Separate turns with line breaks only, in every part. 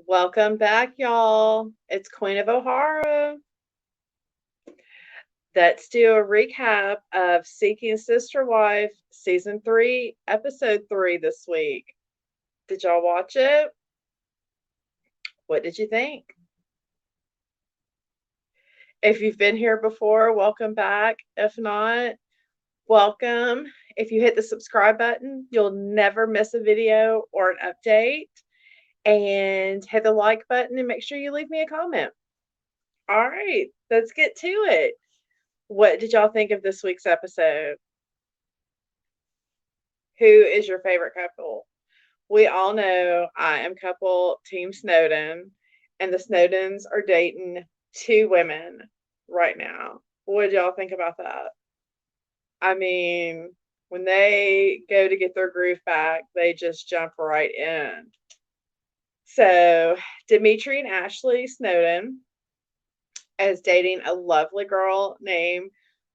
Welcome back, y'all. It's Queen of O'Hara. Let's do a recap of Seeking Sister Wife, Season 3, Episode 3 this week. Did y'all watch it? What did you think? If you've been here before, welcome back. If not, welcome. If you hit the subscribe button, you'll never miss a video or an update. And hit the like button and make sure you leave me a comment. All right, let's get to it. What did y'all think of this week's episode? Who is your favorite couple? We all know I am couple Team Snowden, and the Snowdens are dating two women right now. What did y'all think about that? I mean, when they go to get their groove back, they just jump right in. So, Dimitri and Ashley Snowden is dating a lovely girl named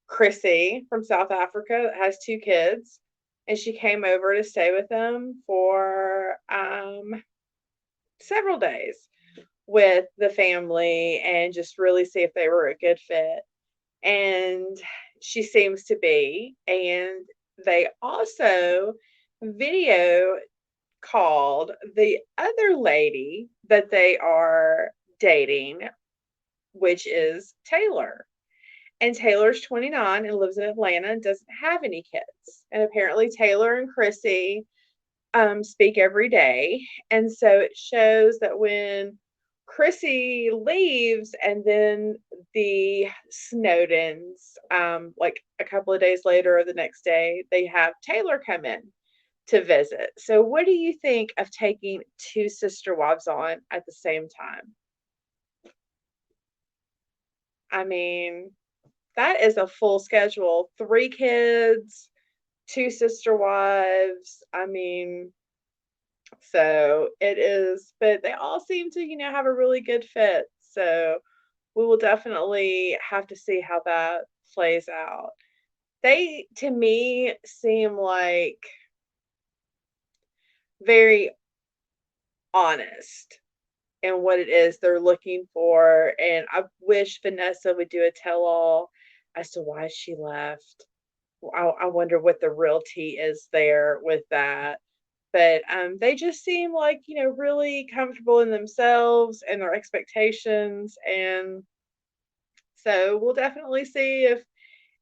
Chrissy from South Africa that has two kids. And she came over to stay with them for several days with the family and just really see if they were a good fit. And she seems to be. And they also video called the other lady that they are dating, which is Taylor. And Taylor's 29 and lives in Atlanta and doesn't have any kids. And apparently Taylor and Chrissy speak every day. And so it shows that when Chrissy leaves and then the Snowdens, like a couple of days later or the next day, they have Taylor come in to visit. So what do you think of taking two sister wives on at the same time? I mean, that is a full schedule. Three kids, two sister wives. I mean, so it is, but they all seem to, have a really good fit. So we will definitely have to see how that plays out. They, to me, seem like very honest in what it is they're looking for. And I wish Vanessa would do a tell all as to why she left. I wonder what the real tea is there with that. But they just seem like, really comfortable in themselves and their expectations. And so we'll definitely see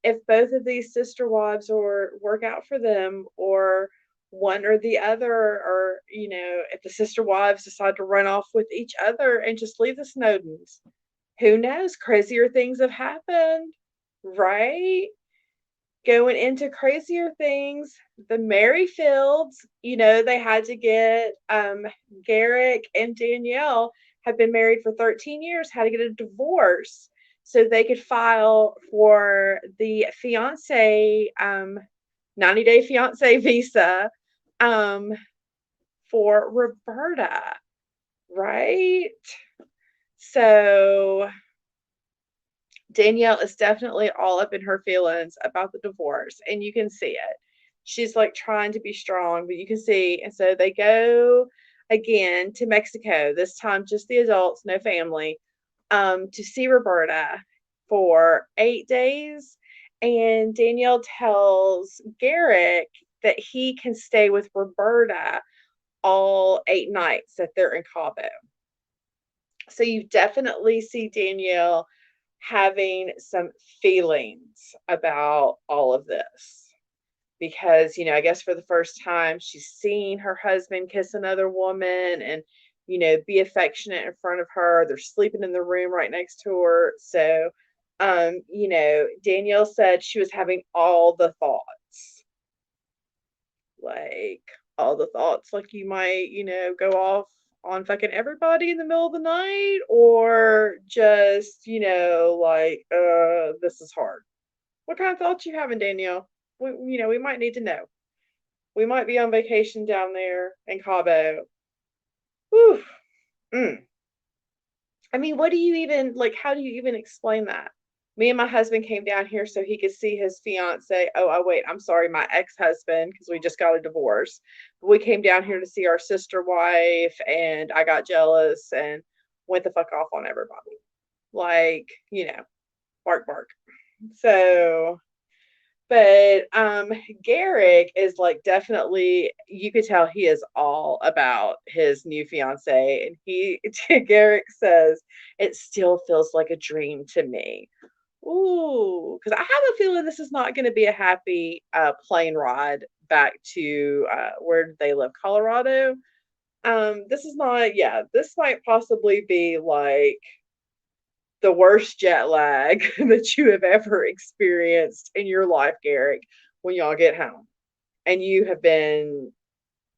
if both of these sister wives or work out for them, or one or the other, or if the sister wives decide to run off with each other and just leave the Snowdens. Who knows? Crazier things have happened, right? Going into crazier things, the Merrifields, they had to get Garrick and Danielle have been married for 13 years, had to get a divorce so they could file for the fiance 90-day fiance visa um for Roberta, right? So Danielle is definitely all up in her feelings about the divorce, and you can see it. She's like trying to be strong, but you can see. And so they go again to Mexico, this time just the adults, no family, to see Roberta for 8 days. And Danielle tells Garrick that he can stay with Roberta all 8 nights that they're in Cabo. So you definitely see Danielle having some feelings about all of this because, I guess for the first time she's seen her husband kiss another woman and, be affectionate in front of her. They're sleeping in the room right next to her. So, Danielle said she was having all the thoughts, like all the thoughts, like you might, go off on fucking everybody in the middle of the night, or just, like, this is hard. What kind of thoughts you having, Danielle? We might need to know. We might be on vacation down there in Cabo. Whew. Mm. I mean, what do you even like? How do you even explain that? Me and my husband came down here so he could see his fiance. Oh, wait, I'm sorry, my ex-husband, because we just got a divorce. But we came down here to see our sister wife, and I got jealous and went the fuck off on everybody. Like, bark bark. So, but Garrick is like, definitely, you could tell he is all about his new fiance, and he Garrick says it still feels like a dream to me. Ooh, because I have a feeling this is not going to be a happy plane ride back to where they live, Colorado. This is not, yeah, this might possibly be like the worst jet lag that you have ever experienced in your life, Garrick, when y'all get home. And you have been,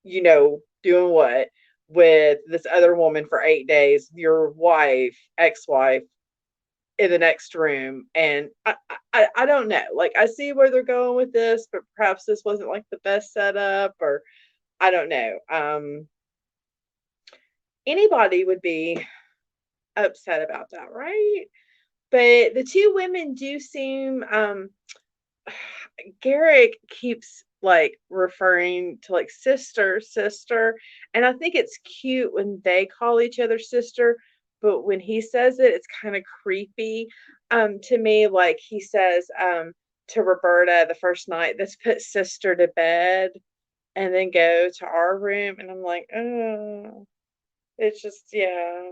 doing what with this other woman for 8 days, your wife, ex wife, in the next room. And I don't know. Like, I see where they're going with this, but perhaps this wasn't like the best setup, or I don't know. Anybody would be upset about that, right? But the two women do seem Garrick keeps like referring to like sister, sister, and I think it's cute when they call each other sister, but when he says it, it's kind of creepy. To me, like he says to Roberta the first night, let's put sister to bed and then go to our room, and I'm like, oh, it's just, yeah.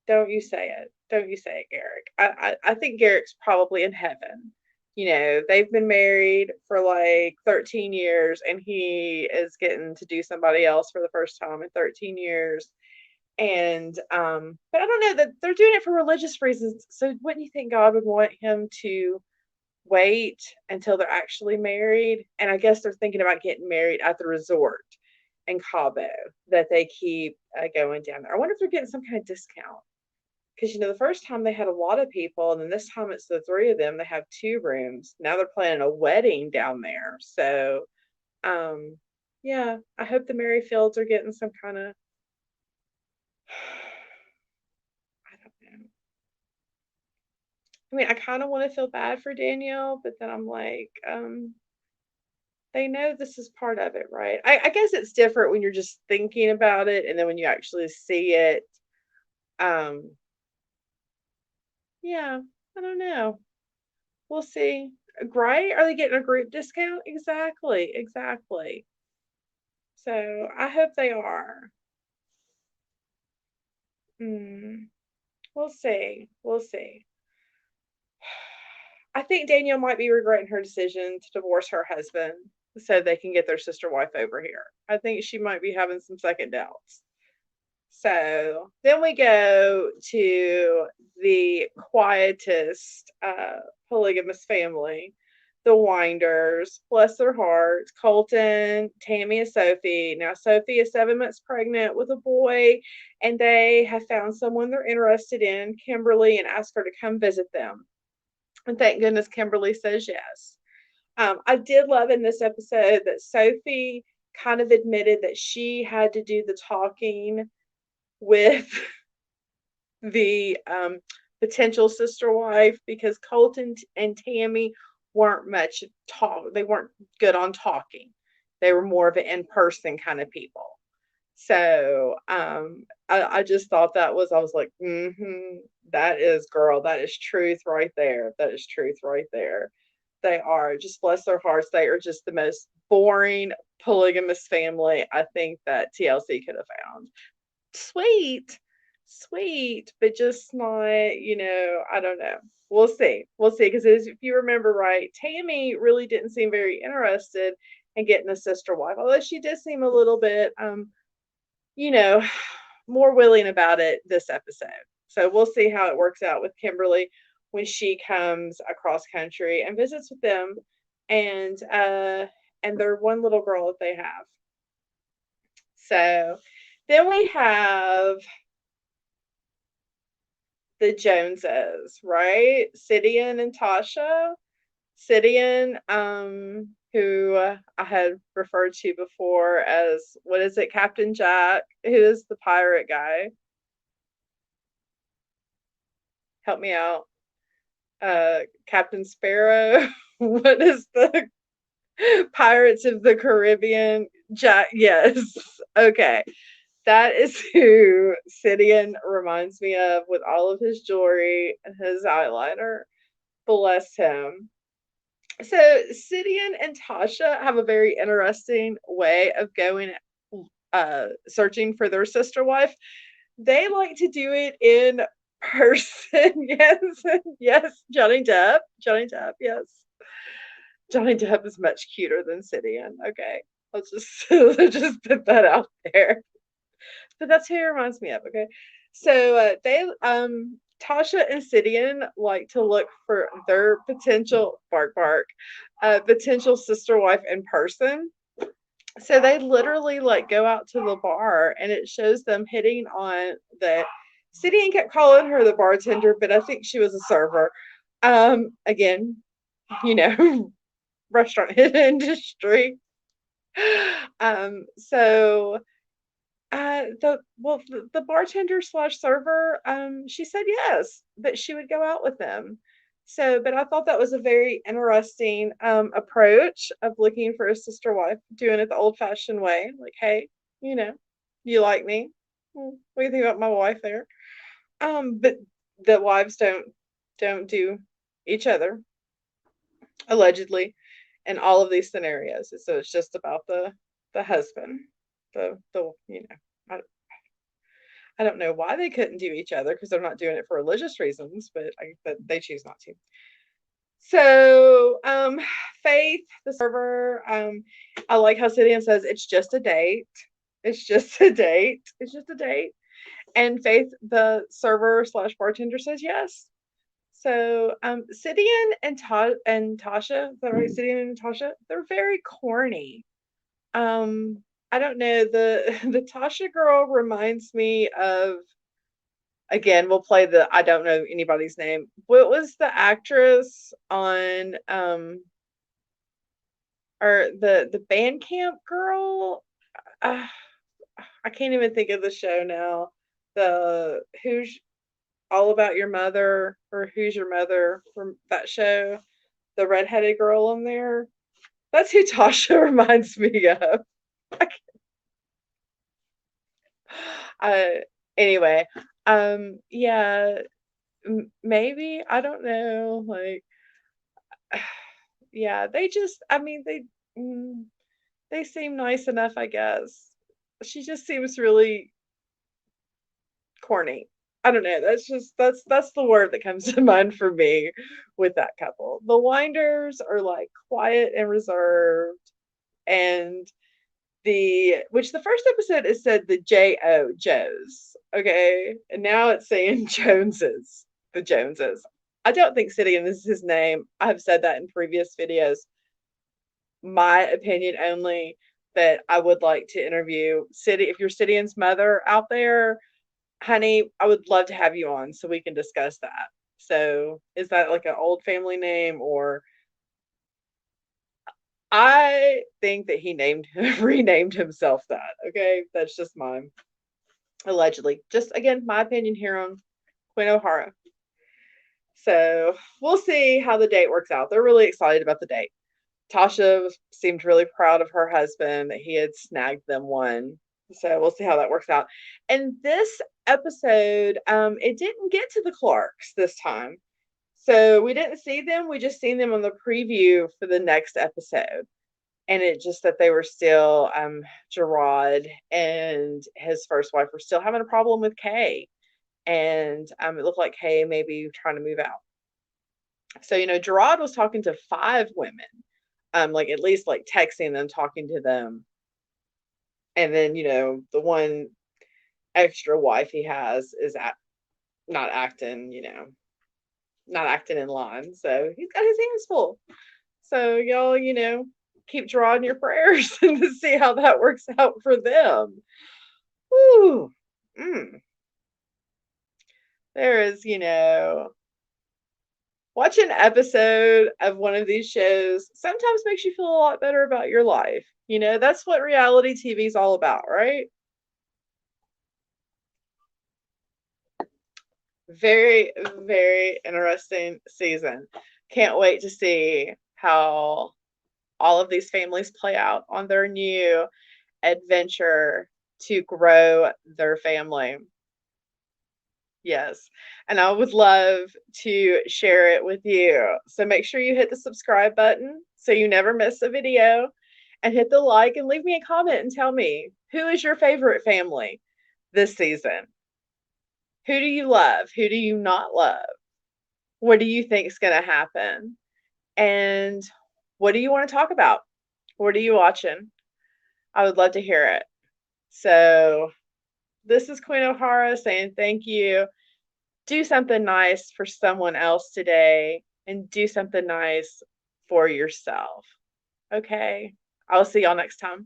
Don't you say it. Don't you say it, Garrick. I think Garrick's probably in heaven. They've been married for like 13 years, and he is getting to do somebody else for the first time in 13 years. And but I don't know, that they're doing it for religious reasons. So wouldn't you think God would want him to wait until they're actually married? And I guess they're thinking about getting married at the resort in Cabo that they keep going down there. I wonder if they're getting some kind of discount, because the first time they had a lot of people, and then this time it's the three of them. They have two rooms. Now they're planning a wedding down there. So, um, yeah, I hope the Merrifields are getting some kind of, I don't know. I mean, I kind of want to feel bad for Danielle, but then I'm like, they know this is part of it, right? I guess it's different when you're just thinking about it, and then when you actually see it, um, yeah, I don't know. We'll see. Right? Are they getting a group discount? Exactly, exactly. So I hope they are. Mm, we'll see. We'll see. I think Danielle might be regretting her decision to divorce her husband so they can get their sister wife over here. I think she might be having some second doubts. So then we go to the quietest polygamous family, the Winders. Bless their hearts. Colton, Tammy, and Sophie. Now, Sophie is 7 months pregnant with a boy, and they have found someone they're interested in, Kimberly, and asked her to come visit them. And thank goodness Kimberly says yes. I did love in this episode that Sophie kind of admitted that she had to do the talking with the potential sister wife, because Colton and Tammy weren't much talk. They weren't good on talking. They were more of an in-person kind of people. So I just thought that was, I was like, that is, girl, that is truth right there. That is truth right there. They are, just bless their hearts. They are just the most boring polygamous family I think that TLC could have found. Sweet, sweet, but just not, I don't know. We'll see. We'll see. Because if you remember right, Tammy really didn't seem very interested in getting a sister wife, although she did seem a little bit, you know, more willing about it this episode. So we'll see how it works out with Kimberly when she comes across country and visits with them, and their one little girl that they have. So then we have the Joneses, right? Sidian and Tasha. Sidian, who I had referred to before as, what is it, Captain Jack, who is the pirate guy. Help me out. Captain Sparrow. What is the Pirates of the Caribbean? Jack. Yes. Okay. That is who Sidian reminds me of with all of his jewelry and his eyeliner. Bless him. So Sidian and Tasha have a very interesting way of going searching for their sister wife. They like to do it in person. Yes, yes, Johnny Depp. Johnny Depp, yes. Johnny Depp is much cuter than Sidian. Okay. Let's just let's just put that out there. But that's who he reminds me of. Okay. So they Tasha and Sidian like to look for their potential bark bark potential sister wife in person. So they literally like go out to the bar and it shows them hitting on the Sidian kept calling her the bartender, but I think she was a server. Again, you know, restaurant industry. So the bartender slash server, she said yes, that she would go out with them. So, but I thought that was a very interesting approach of looking for a sister wife, doing it the old fashioned way. Like, hey, you know, you like me? What do you think about my wife there? But the wives don't do each other, allegedly, in all of these scenarios. So it's just about the husband, the you know. I don't know why they couldn't do each other because they're not doing it for religious reasons, but they choose not to. So, Faith, the server, I like how Sidian says it's just a date. It's just a date. It's just a date. And Faith, the server slash bartender, says yes. So, Sidian and Tasha, is that right? Sidian and Tasha, they're very corny. Um, I don't know, the the Tasha girl reminds me of, again, we'll play the I don't know anybody's name. What was the actress on or the band camp girl? Uh, I can't even think of the show now. The Who's All About Your Mother or Who's Your Mother from that show? The redheaded girl on there. That's who Tasha reminds me of. Uh, anyway, yeah, maybe I don't know. Like, yeah, they just, I mean, they seem nice enough, I guess. She just seems really corny. I don't know. That's the word that comes to mind for me with that couple. The Winders are like quiet and reserved, and the first episode is said the J-O, Joes. Okay. And now it's saying Joneses. The Joneses. I don't think Sidian is his name. I've said that in previous videos. My opinion only, that I would like to interview City. If you're Sidian's mother out there, honey, I would love to have you on so we can discuss that. So is that like an old family name, or I think that he named renamed himself that. Okay, that's just mine. Allegedly, just again my opinion here on Queen O'Hara. So we'll see how the date works out. They're really excited about the date. Tasha seemed really proud of her husband that he had snagged them one. So we'll see how that works out. And this episode, it didn't get to the Clarks this time. So we didn't see them. We just seen them on the preview for the next episode. And it just that they were still, Gerard and his first wife were still having a problem with Kay. And it looked like Kay may be trying to move out. So, Gerard was talking to 5 women, like at least like texting them, talking to them. And then, the one extra wife he has is not acting, not acting in line. So he's got his hands full. So y'all, keep drawing your prayers and to see how that works out for them. Whew. Mm. There is, watch an episode of one of these shows sometimes makes you feel a lot better about your life. That's what reality TV is all about, right? Very, very interesting season. Can't wait to see how all of these families play out on their new adventure to grow their family. Yes. And I would love to share it with you. So make sure you hit the subscribe button so you never miss a video, and hit the like and leave me a comment and tell me, who is your favorite family this season? Who do you love? Who do you not love? What do you think is going to happen? And what do you want to talk about? What are you watching? I would love to hear it. So, this is Queen O'Hara saying thank you. Do something nice for someone else today, and do something nice for yourself. Okay. I'll see y'all next time.